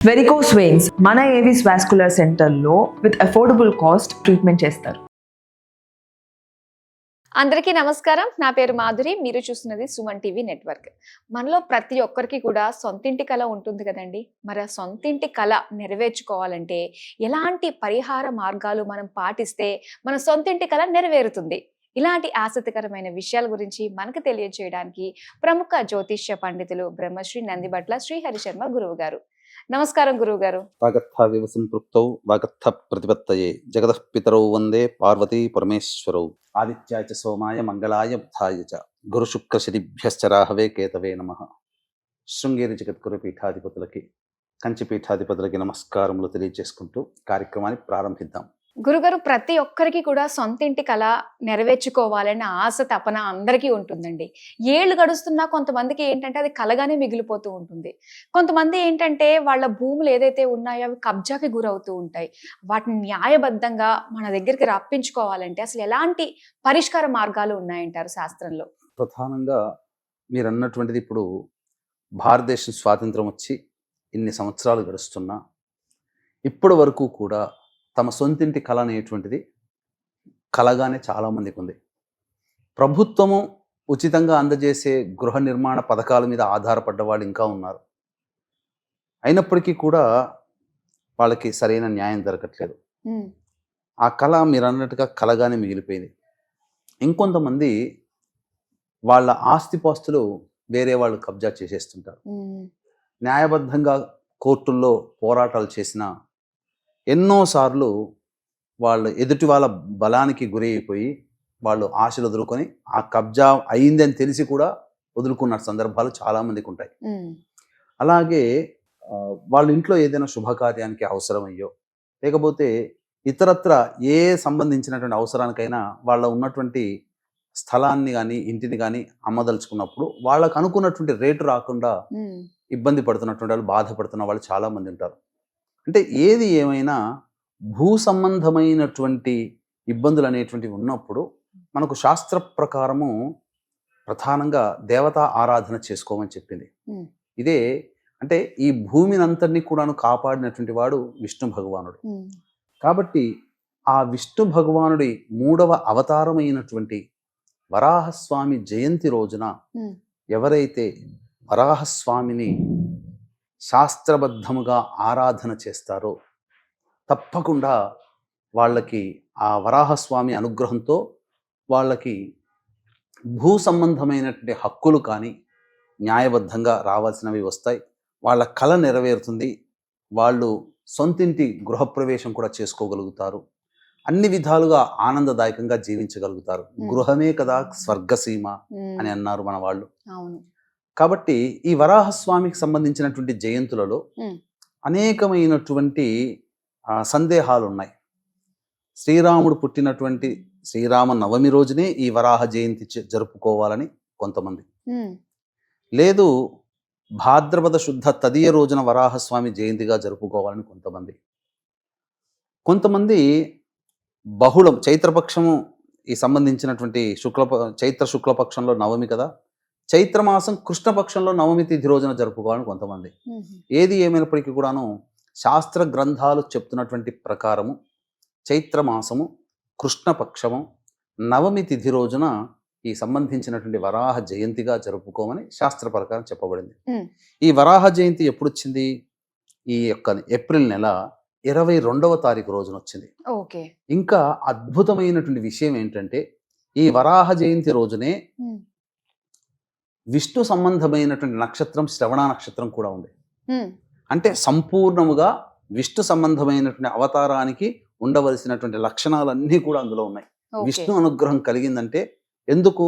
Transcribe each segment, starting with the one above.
Varicose veins మన Avis vascular సెంటర్లో with affordable cost treatment చేస్తారు. అందరికీ నమస్కారం. నా పేరు మాధురి. మీరు చూస్తున్నది సుమన్ టీవీ నెట్వర్క్. మనలో ప్రతి ఒక్కరికి కూడా సొంతింటి కళ ఉంటుంది కదండి. మరి ఆ సొంతింటి కళ నెరవేర్చుకోవాలంటే ఎలాంటి పరిహార మార్గాలు మనం పాటిస్తే మన సొంతింటి కళ నెరవేరుతుంది? ఇలాంటి ఆసక్తికరమైన విషయాల గురించి మనకు తెలియజేయడానికి ప్రముఖ జ్యోతిష్య పండితులు బ్రహ్మశ్రీ నందిబట్ల శ్రీహరి శర్మ గురువు గారు. నమస్కారం గురువు గారు. వాగర్థావివ సంపృక్తౌ వాగర్థ ప్రతిపత్తయే జగతః పితరౌ వందే పార్వతీ పరమేశ్వరౌ ఆదిత్యాయ చ సోమాయ మంగళాయ బుధాయ చ గురు శుక్ర శనిభ్యశ్చ రాహవే కేతవే నమః. శృంగేరి జగద్గురు పీఠాధిపతులకి కంచి పీఠాధిపతులకి నమస్కారములు తెలియజేసుకుంటూ కార్యక్రమాన్ని ప్రారంభిద్దాం. గురుగారు, ప్రతి ఒక్కరికి కూడా సొంతింటి కళ నెరవేర్చుకోవాలన్న ఆశ తపన అందరికీ ఉంటుందండి. ఏళ్ళు గడుస్తున్నా కొంతమందికి ఏంటంటే అది కలగానే మిగిలిపోతూ ఉంటుంది. కొంతమంది ఏంటంటే వాళ్ళ భూములు ఏదైతే ఉన్నాయో అవి కబ్జాకి గురవుతూ ఉంటాయి. వాటిని న్యాయబద్ధంగా మన దగ్గరికి రప్పించుకోవాలంటే అసలు ఎలాంటి పరిష్కార మార్గాలు ఉన్నాయంటారు శాస్త్రంలో? ప్రధానంగా మీరు అన్నటువంటిది, ఇప్పుడు భారతదేశం స్వాతంత్రం వచ్చి ఇన్ని సంవత్సరాలు గడుస్తున్నా ఇప్పటి వరకు కూడా తమ సొంతింటి కళ అనేటువంటిది కలగానే చాలామందికి ఉంది. ప్రభుత్వము ఉచితంగా అందజేసే గృహ నిర్మాణ పథకాల మీద ఆధారపడ్డ వాళ్ళు ఇంకా ఉన్నారు. అయినప్పటికీ కూడా వాళ్ళకి సరైన న్యాయం దొరకట్లేదు. ఆ కళ మీరు అన్నట్టుగా కలగానే మిగిలిపోయింది. ఇంకొంతమంది వాళ్ళ ఆస్తిపాస్తులు వేరే వాళ్ళు కబ్జా చేసేస్తుంటారు. న్యాయబద్ధంగా కోర్టుల్లో పోరాటాలు చేసిన ఎన్నోసార్లు వాళ్ళు ఎదుటి వాళ్ళ బలానికి గురి అయిపోయి వాళ్ళు ఆశలు వదులుకొని ఆ కబ్జా అయిందని తెలిసి కూడా వదులుకున్న సందర్భాలు చాలామందికి ఉంటాయి. అలాగే వాళ్ళ ఇంట్లో ఏదైనా శుభకార్యానికి అవసరమయ్యో లేకపోతే ఇతరత్ర ఏ సంబంధించినటువంటి అవసరానికైనా వాళ్ళ ఉన్నటువంటి స్థలాన్ని కానీ ఇంటిని కానీ అమ్మదలుచుకున్నప్పుడు వాళ్ళకు అనుకున్నటువంటి రేటు రాకుండా ఇబ్బంది పడుతున్నటువంటి వాళ్ళు, బాధపడుతున్న వాళ్ళు చాలామంది ఉంటారు. అంటే ఏది ఏమైనా భూ సంబంధమైనటువంటి ఇబ్బందులు అనేటువంటివి ఉన్నప్పుడు మనకు శాస్త్ర ప్రకారము ప్రధానంగా దేవతా ఆరాధన చేసుకోమని చెప్పింది. ఇదే అంటే ఈ భూమిని అంతటినీ కూడాను కాపాడినటువంటి వాడు విష్ణు భగవానుడు. కాబట్టి ఆ విష్ణు భగవానుడి 3వ అవతారమైనటువంటి వరాహస్వామి జయంతి రోజున ఎవరైతే వరాహస్వామిని శాస్త్రబద్ధముగా ఆరాధన చేస్తారో తప్పకుండా వాళ్ళకి ఆ వరాహస్వామి అనుగ్రహంతో వాళ్ళకి భూ సంబంధమైనటువంటి హక్కులు కానీ న్యాయబద్ధంగా రావాల్సినవి వస్తాయి. వాళ్ళ కళ నెరవేరుతుంది. వాళ్ళు సొంతింటి గృహప్రవేశం కూడా చేసుకోగలుగుతారు. అన్ని విధాలుగా ఆనందదాయకంగా జీవించగలుగుతారు. గృహమే కదా స్వర్గసీమ అని అన్నారు మన వాళ్ళు. కాబట్టి ఈ వరాహస్వామికి సంబంధించినటువంటి జయంతులలో అనేకమైనటువంటి సందేహాలు ఉన్నాయి. శ్రీరాముడు పుట్టినటువంటి శ్రీరామ నవమి రోజునే ఈ వరాహ జయంతి జరుపుకోవాలని కొంతమంది, లేదు భాద్రపద శుద్ధ తదియ రోజున వరాహస్వామి జయంతిగా జరుపుకోవాలని కొంతమంది బహుళం చైత్రపక్షము ఈ సంబంధించినటువంటి చైత్ర శుక్లపక్షంలో నవమి కదా, చైత్రమాసం కృష్ణపక్షంలో నవమి తిథి రోజున జరుపుకోవాలని కొంతమంది. ఏది ఏమైనప్పటికీ కూడాను శాస్త్ర గ్రంథాలు చెప్తున్నటువంటి ప్రకారము చైత్రమాసము కృష్ణపక్షము నవమి తిథి రోజున ఈ సంబంధించినటువంటి వరాహ జయంతిగా జరుపుకోమని శాస్త్ర ప్రకారం చెప్పబడింది. ఈ వరాహ జయంతి ఎప్పుడు వచ్చింది? ఈ యొక్క ఏప్రిల్ నెల 22వ తారీఖు రోజున వచ్చింది. ఇంకా అద్భుతమైనటువంటి విషయం ఏంటంటే ఈ వరాహ జయంతి రోజునే విష్ణు సంబంధమైనటువంటి నక్షత్రం శ్రవణ నక్షత్రం కూడా ఉంది. అంటే సంపూర్ణముగా విష్ణు సంబంధమైనటువంటి అవతారానికి ఉండవలసినటువంటి లక్షణాలన్నీ కూడా అందులో ఉన్నాయి. విష్ణు అనుగ్రహం కలిగిందంటే ఎందుకు?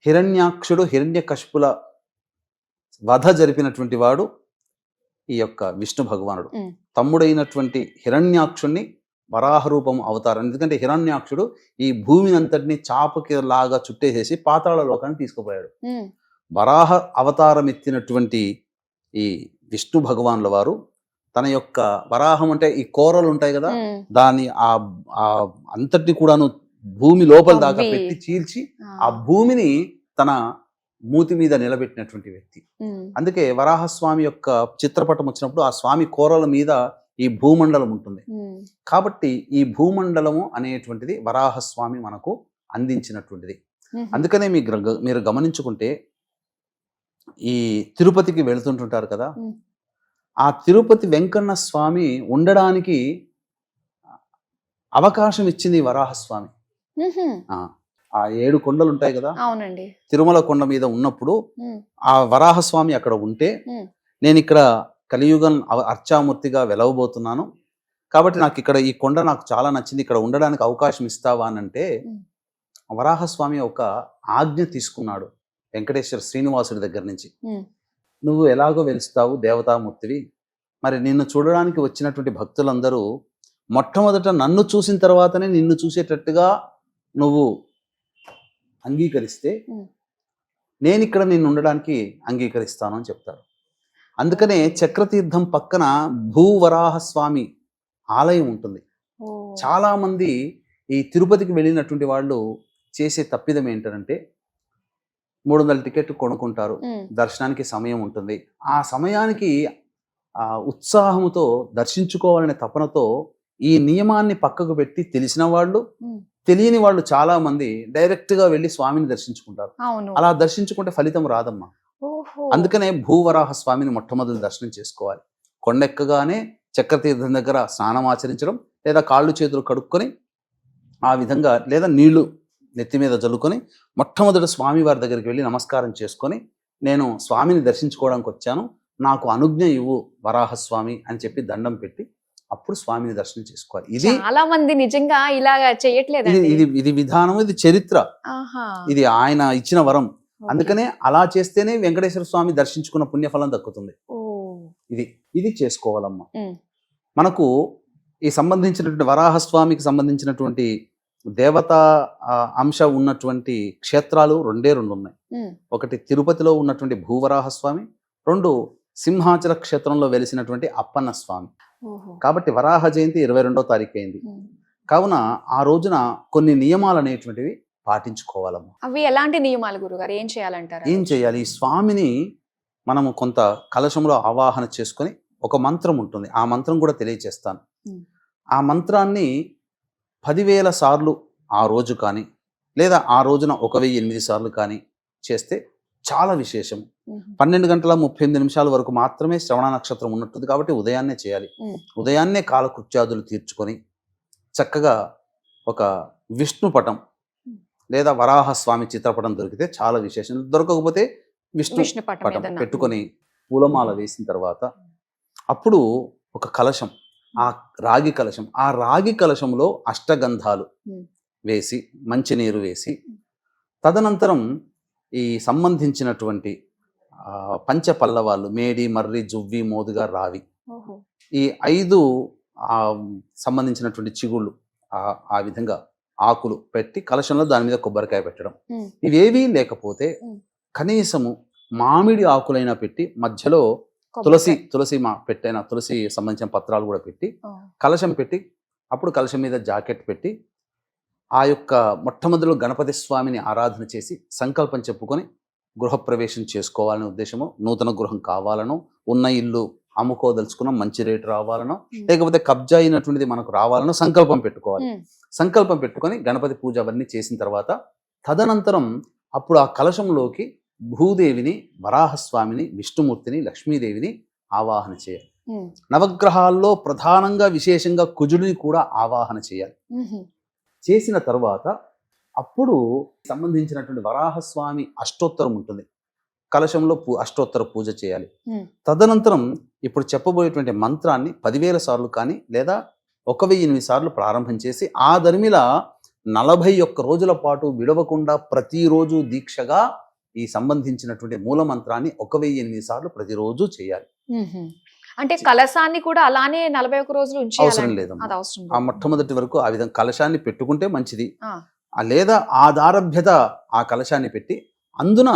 హిరణ్యాక్షుడు హిరణ్యకశిపుల వధ జరిపినటువంటి వాడు ఈ యొక్క విష్ణు భగవానుడు. తమ్ముడైనటువంటి హిరణ్యాక్షుణ్ణి వరాహ రూపం అవతారం. ఎందుకంటే హిరణ్యాక్షుడు ఈ భూమిని అంతటిని చాపకి లాగా చుట్టేసేసి పాతాళ లోకాన్ని తీసుకుపోయాడు. వరాహ అవతారం ఎత్తినటువంటి ఈ విష్ణు భగవానుల వారు తన యొక్క వరాహం అంటే ఈ కోరలు ఉంటాయి కదా, దాన్ని ఆ అంతటిని కూడాను భూమి లోపల దాకా పెట్టి చీల్చి ఆ భూమిని తన మూతి మీద నిలబెట్టినటువంటి వ్యక్తి. ఉమ్, అందుకే వరాహస్వామి యొక్క చిత్రపటం వచ్చినప్పుడు ఆ స్వామి కోరల మీద ఈ భూమండలం ఉంటుంది. ఉమ్, కాబట్టి ఈ భూమండలము అనేటువంటిది వరాహస్వామి మనకు అందించినటువంటిది. ఉమ్, అందుకనే మీరు గమనించుకుంటే ఈ తిరుపతికి వెళ్తుంటుంటారు కదా, ఉమ్. ఆ తిరుపతి వెంకన్న స్వామి ఉండడానికి అవకాశం ఇచ్చింది ఈ వరాహస్వామి. ఉహుం. ఆ 7 కొండలు ఉంటాయి కదా, అవునండి. తిరుమల కొండ మీద ఉన్నప్పుడు ఉమ్, ఆ వరాహస్వామి అక్కడ ఉంటే ఉమ్, నేను ఇక్కడ కలియుగం అర్చామూర్తిగా వెలవబోతున్నాను, కాబట్టి నాకు ఇక్కడ ఈ కొండ నాకు చాలా నచ్చింది, ఇక్కడ ఉండడానికి అవకాశం ఇస్తావా అని అంటే ఉమ్. వరాహస్వామి ఒక ఆజ్ఞ తీసుకున్నాడు వెంకటేశ్వర శ్రీనివాసుడి దగ్గర నుంచి. ఉమ్, నువ్వు ఎలాగో వెలుస్తావు, దేవతామూర్తివి, మరి నిన్ను చూడడానికి వచ్చినటువంటి భక్తులందరూ మొట్టమొదట నన్ను చూసిన తర్వాతనే నిన్ను చూసేటట్టుగా నువ్వు అంగీకరిస్తే ఉమ్. నేను ఇక్కడ నిన్ను ఉండడానికి అంగీకరిస్తాను అని చెప్తారు. అందుకనే చక్రతీర్థం పక్కన భూవరాహస్వామి ఆలయం ఉంటుంది. ఓ. చాలా మంది ఈ తిరుపతికి వెళ్ళినటువంటి వాళ్ళు చేసే తప్పిదం ఏంటంటే 300 టికెట్ కొనుక్కుంటారు, ఉమ్, దర్శనానికి సమయం ఉంటుంది, ఆ సమయానికి ఉత్సాహంతో దర్శించుకోవాలనే తపనతో ఈ నియమాన్ని పక్కకు పెట్టి తెలిసిన వాళ్ళు ఉమ్. తెలియని వాళ్ళు చాలా మంది డైరెక్ట్ గా వెళ్ళి స్వామిని దర్శించుకుంటారు. అవును. అలా దర్శించుకుంటే ఫలితం రాదమ్మా. ఓహో. అందుకనే భూవరాహ స్వామిని మొట్టమొదటి దర్శనం చేసుకోవాలి. కొండెక్కగానే చక్రతీర్థం దగ్గర స్నానం ఆచరించడం, లేదా కాళ్ళు చేతులు కడుక్కొని ఆ విధంగా, లేదా నీళ్లు నెత్తి మీద జల్లుకొని మొట్టమొదటి స్వామి వారి దగ్గరికి వెళ్ళి నమస్కారం చేసుకొని, నేను స్వామిని దర్శించుకోవడానికి వచ్చాను, నాకు అనుజ్ఞ ఇవ్వు వరాహస్వామి అని చెప్పి దండం పెట్టి అప్పుడు స్వామిని దర్శనం చేసుకోవాలి. ఇది చాలా మంది నిజంగా ఇలాగా చేయట్లేదండి. ఇది విధానం, ఇది చరిత్ర, ఆహా. ఇది ఆయన ఇచ్చిన వరం. ఓకే. అందుకనే అలా చేస్తేనే వెంకటేశ్వర స్వామి దర్శించుకున్న పుణ్యఫలం దక్కుతుంది. ఓ. ఇది చేసుకోవాలమ్మా. ఉమ్, మనకు ఈ సంబంధించినటువంటి వరాహస్వామికి సంబంధించినటువంటి దేవతా అంశ ఉన్నటువంటి క్షేత్రాలు 2 ఉన్నాయి. ఉమ్, ఒకటి తిరుపతిలో ఉన్నటువంటి భూవరాహస్వామి, 2 సింహాచల క్షేత్రంలో వెలిసినటువంటి అప్పన్న స్వామి. ఓహో. కాబట్టి వరాహ జయంతి 22వ తారీఖు అయింది. ఉమ్. కావున ఆ రోజున కొన్ని నియమాలు అనేటువంటివి పాటించుకోవాలమ్మా. అవి ఎలాంటి నియమాలు గురుగారు? ఏం చేయాలంటారు? ఏం చేయాలి? ఈ స్వామిని మనము కొంత కలశంలో ఆవాహన చేసుకొని ఒక మంత్రం ఉంటుంది, ఆ మంత్రం కూడా తెలియచేస్తాను. ఉమ్. ఆ మంత్రాన్ని 10,000 సార్లు ఆ రోజు కానీ, లేదా ఆ రోజున 1008 సార్లు కానీ చేస్తే చాలా విశేషం. ఉమ్. 12:38 వరకు మాత్రమే శ్రవణ నక్షత్రం ఉన్నట్టుంది, కాబట్టి ఉదయాన్నే చేయాలి. ఉమ్. ఉదయాన్నే కాలకృత్యాదులు తీర్చుకొని చక్కగా ఒక విష్ణు పటం లేదా వరాహస్వామి చిత్రపటం దొరికితే చాలా విశేషం. దొరకకపోతే విష్ణు విష్ణు పటం పటం ఏదన్నా. పెట్టుకొని పూలమాల వేసిన తర్వాత అప్పుడు ఒక కలశం, ఆ రాగి కలశం, ఆ రాగి కలశంలో అష్టగంధాలు ఉమ్. వేసి మంచినీరు వేసి, తదనంతరం ఈ సంబంధించినటువంటి పంచపల్లవాళ్ళు మేడి, మర్రి, జువ్వి, మోదుగా, రావి, ఓహో. ఈ 5 సంబంధించినటువంటి చిగుళ్ళు ఆ విధంగా ఆకులు పెట్టి కలశంలో దాని మీద కొబ్బరికాయ పెట్టడం. ఉమ్. ఇవేవీ లేకపోతే ఉమ్. కనీసము మామిడి ఆకులైనా పెట్టి మధ్యలో కొబ్బరికాయ. తులసి పెట్టైన తులసి సంబంధించిన పత్రాలు కూడా పెట్టి ఓ. కలశం పెట్టి, అప్పుడు కలశం మీద జాకెట్ పెట్టి ఆ యొక్క మొట్టమొదలు గణపతి స్వామిని ఆరాధన చేసి సంకల్పం చెప్పుకొని గృహప్రవేశం చేసుకోవాలనే ఉద్దేశము, నూతన గృహం కావాలనో, ఉన్న ఇల్లు అమ్ముకోదలుచుకున్న మంచి రేటు రావాలనో, లేకపోతే కబ్జా అయినటువంటిది మనకు రావాలనో సంకల్పం పెట్టుకోవాలి. ఉమ్. సంకల్పం పెట్టుకొని గణపతి పూజ అవన్నీ చేసిన తర్వాత తదనంతరం అప్పుడు ఆ కలశంలోకి భూదేవిని, వరాహస్వామిని, విష్ణుమూర్తిని, లక్ష్మీదేవిని ఆవాహన చేయాలి. ఉమ్. నవగ్రహాల్లో ప్రధానంగా విశేషంగా కుజుడిని కూడా ఆవాహన చేయాలి. ఉహు. చేసిన తర్వాత అప్పుడు సంబంధించినటువంటి వరాహస్వామి అష్టోత్తరం ఉంటుంది, కలశంలో అష్టోత్తర పూజ చేయాలి. ఉమ్. తదనంతరం ఇప్పుడు చెప్పబోయేటువంటి మంత్రాన్ని 10,000 సార్లు కానీ, లేదా 1008 సార్లు ప్రారంభం చేసి ఆ దరిమిల 41 రోజుల పాటు విడవకుండా ప్రతిరోజు దీక్షగా ఈ సంబంధించినటువంటి మూల మంత్రాన్ని 1008 సార్లు ప్రతిరోజు చేయాలి. ఉహు. అంటే కలశాన్ని కూడా అలానే 41 రోజులు అవసరం ఉంచేయాలండి? లేదమ్మా. అది అవసరం ఆ లేదు. మొట్టమొదటి వరకు ఆ విధంగా కలశాన్ని పెట్టుకుంటే మంచిది. ఆ. లేదా ఆధారభ్యత ఆ కలశాన్ని పెట్టి అందున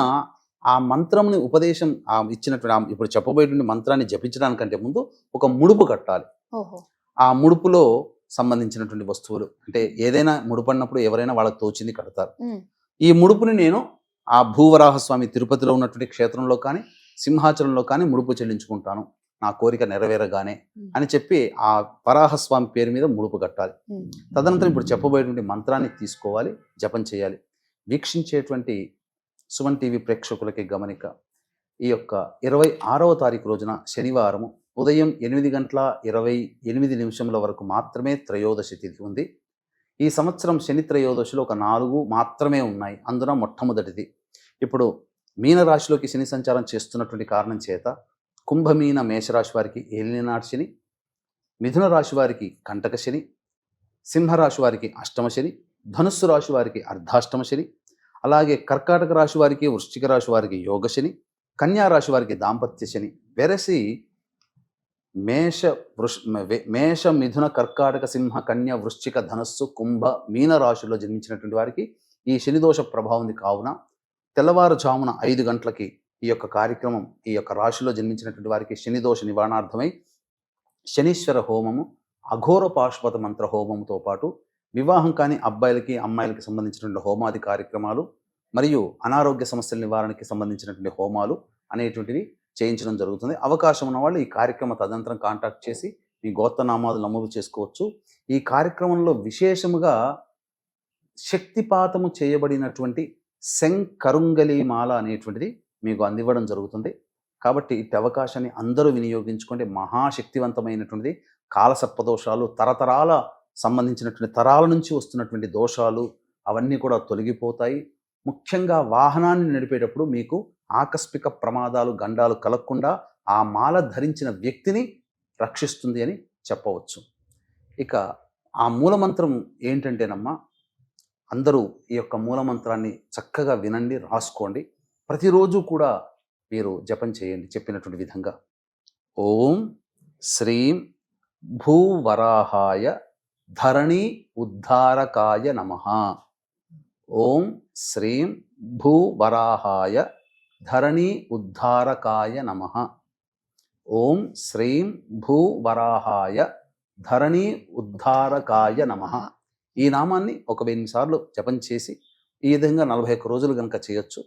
ఆ మంత్రంని ఉపదేశం ఇచ్చినటువంటి ఇప్పుడు చెప్పబోయేటువంటి మంత్రాన్ని జపించడానికంటే ముందు ఒక ముడుపు కట్టాలి. ఓహో. ఆ ముడుపులో సంబంధించినటువంటి వస్తువులు, అంటే ఏదైనా ముడుపడినప్పుడు ఎవరైనా వాళ్ళకి తోచింది కడతారు. ఉమ్. ఈ ముడుపుని నేను ఆ భూవరాహస్వామి తిరుపతిలో ఉన్నటువంటి క్షేత్రంలో కానీ సింహాచలంలో కానీ ముడుపు చెల్లించుకుంటాను నా కోరిక నెరవేరగానే అని చెప్పి ఆ వరాహస్వామి పేరు మీద ముడుపు కట్టాలి. తదనంతరం ఇప్పుడు చెప్పబోయేటువంటి మంత్రాన్ని తీసుకోవాలి, జపం చేయాలి. వీక్షించేటువంటి సుమన్ టీవీ ప్రేక్షకులకి గమనిక, ఈ యొక్క 26వ తారీఖు రోజున శనివారము ఉదయం 8:28 వరకు మాత్రమే త్రయోదశి తిథి ఉంది. ఈ సంవత్సరం శని త్రయోదశిలో ఒక 4 మాత్రమే ఉన్నాయి. అందున మొట్టమొదటిది ఇప్పుడు మీనరాశిలోకి శని సంచారం చేస్తున్నటువంటి కారణం చేత కుంభమీన మేషరాశి వారికి ఏలినాటి శని, మిథున రాశి వారికి కంటక శని, సింహరాశి వారికి అష్టమ శని, ధనుస్సు రాశి వారికి అర్ధాష్టమ శని, అలాగే కర్కాటక రాశి వారికి వృశ్చిక రాశి వారికి యోగ శని, కన్యా రాశి వారికి దాంపత్య శని. వెరసి మేష మిథున కర్కాటక సింహ కన్య వృశ్చిక ధనస్సు కుంభ మీన రాశుల్లో జన్మించినటువంటి వారికి ఈ శనిదోష ప్రభావం ఉంది. కావున తెల్లవారుజామున 5 గంటలకి ఈ యొక్క కార్యక్రమం ఈ యొక్క రాశిలో జన్మించినటువంటి వారికి శనిదోష నివారణార్థమై శనీశ్వర హోమము, అఘోర పాశుపత మంత్ర హోమంతో పాటు వివాహం కాని అబ్బాయిలకి అమ్మాయిలకి సంబంధించినటువంటి హోమాది కార్యక్రమాలు మరియు అనారోగ్య సమస్యల నివారణకి సంబంధించినటువంటి హోమాలు అనేటువంటివి చేయించడం జరుగుతుంది. అవకాశం ఉన్న వాళ్ళు ఈ కార్యక్రమ తదనంతరం కాంటాక్ట్ చేసి మీ గోత్రనామాలు నమోదు చేసుకోవచ్చు. ఈ కార్యక్రమంలో విశేషముగా శక్తిపాతము చేయబడినటువంటి శంకరుంగలి మాల అనేటువంటిది మీకు అందివ్వడం జరుగుతుంది. కాబట్టి ఇట్టి అవకాశాన్ని అందరూ వినియోగించుకోండి. మహాశక్తివంతమైనటువంటిది. కాలసర్పదోషాలు, తరతరాల సంబంధించినటువంటి తరాల నుంచి వస్తున్నటువంటి దోషాలు అవన్నీ కూడా తొలగిపోతాయి. ముఖ్యంగా వాహనాన్ని నడిపేటప్పుడు మీకు ఆకస్మిక ప్రమాదాలు, గండాలు కలగకుండా ఆ మాల ధరించిన వ్యక్తిని రక్షిస్తుంది అని చెప్పవచ్చు. ఇక ఆ మూలమంత్రం ఏంటంటేనమ్మా, అందరూ ఈ యొక్క మూలమంత్రాన్ని చక్కగా వినండి, రాసుకోండి. ప్రతిరోజు కూడా మీరు జపం చేయండి చెప్పినటువంటి విధంగా. ఓం శ్రీం భూవరాహాయ ధరణి ఉద్ధారకాయ నమః. ఓం శ్రీం భూవరాహాయ ధరణి ఉద్ధారకాయ నమః. ఓం శ్రీం భూవరాహాయ ధరణి ఉద్ధారకాయ నమః. ఈ నామాన్ని ఒక 1000 సార్లు జపం చేసి ఈ విధంగా 41 రోజులు కనుక చేయొచ్చు.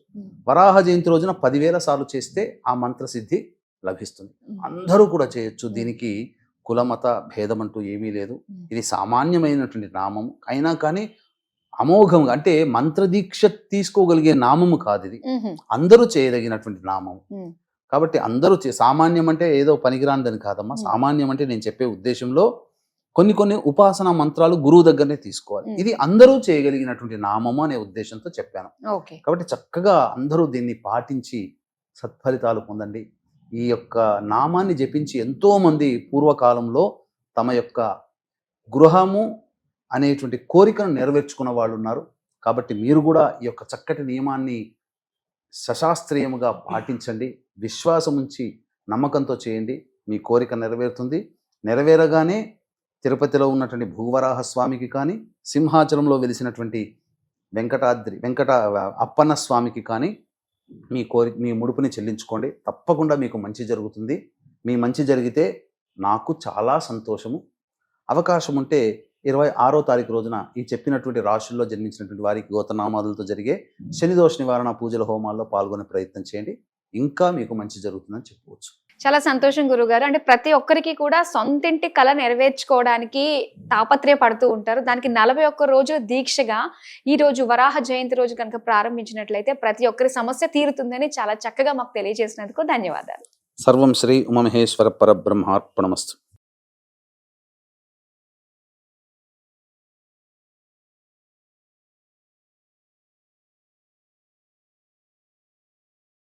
వరాహ జయంతి రోజున 10,000 సార్లు చేస్తే ఆ మంత్రసిద్ధి లభిస్తుంది. అందరూ కూడా చేయొచ్చు. దీనికి కులమత భేదం అంటూ ఏమీ లేదు. ఇది సామాన్యమైనటువంటి నామము అయినా కానీ అమోఘంగా, అంటే మంత్రదీక్ష తీసుకోగలిగే నామము కాదు ఇది. అందరూ చేయదగినటువంటి నామము. కాబట్టి అందరూ సామాన్యం అంటే ఏదో పనికిరానిదని కాదమ్మా. సామాన్యం అంటే నేను చెప్పే ఉద్దేశంలో కొన్ని ఉపాసన మంత్రాలు గురువు దగ్గరనే తీసుకోవాలి. ఇది అందరూ చేయగలిగినటువంటి నామము అనే ఉద్దేశంతో చెప్పాను. కాబట్టి చక్కగా అందరూ దీన్ని పాటించి సత్ఫలితాలు పొందండి. ఈ యొక్క నామాన్ని జపించి ఎంతో మంది పూర్వకాలంలో తమ యొక్క గృహము అనేటువంటి కోరికను నెరవేర్చుకున్న వాళ్ళు ఉన్నారు. కాబట్టి మీరు కూడా ఈ యొక్క చక్కటి నియమాన్ని సశాస్త్రీయముగా పాటించండి. విశ్వాసం ఉంచి నమ్మకంతో చేయండి. మీ కోరిక నెరవేరుతుంది. నెరవేరగానే తిరుపతిలో ఉన్నటువంటి భూవరాహ స్వామికి కానీ, సింహాచలంలో వెలిసినటువంటి వెంకట అప్పన్న స్వామికి కానీ మీ ముడుపుని చెల్లించుకోండి. తప్పకుండా మీకు మంచి జరుగుతుంది. మీ మంచి జరిగితే నాకు చాలా సంతోషము. అవకాశం ఉంటే 26వ తారీఖు రోజున ఈ చెప్పినటువంటి రాశుల్లో జన్మించినటువంటి వారికి గోత్రనామాదులతో జరిగే శనిదోష నివారణ పూజల హోమాల్లో పాల్గొనే ప్రయత్నం చేయండి. ఇంకా మీకు మంచి జరుగుతుందని చెప్పవచ్చు. చాలా సంతోషం గురుగారు. అంటే ప్రతి ఒక్కరికి కూడా సొంతింటి కళ నెరవేర్చుకోవడానికి తాపత్రయపడుతూ ఉంటారు. దానికి 41 రోజుల దీక్షగా ఈ రోజు వరాహ జయంతి రోజు కనుక ప్రారంభించినట్లయితే ప్రతి ఒక్కరి సమస్య తీరుతుందని చాలా చక్కగా మాకు తెలియజేసినందుకు ధన్యవాదాలు. సర్వం శ్రీ ఉమామహేశ్వర పరబ్రహ్మార్పణమస్తు.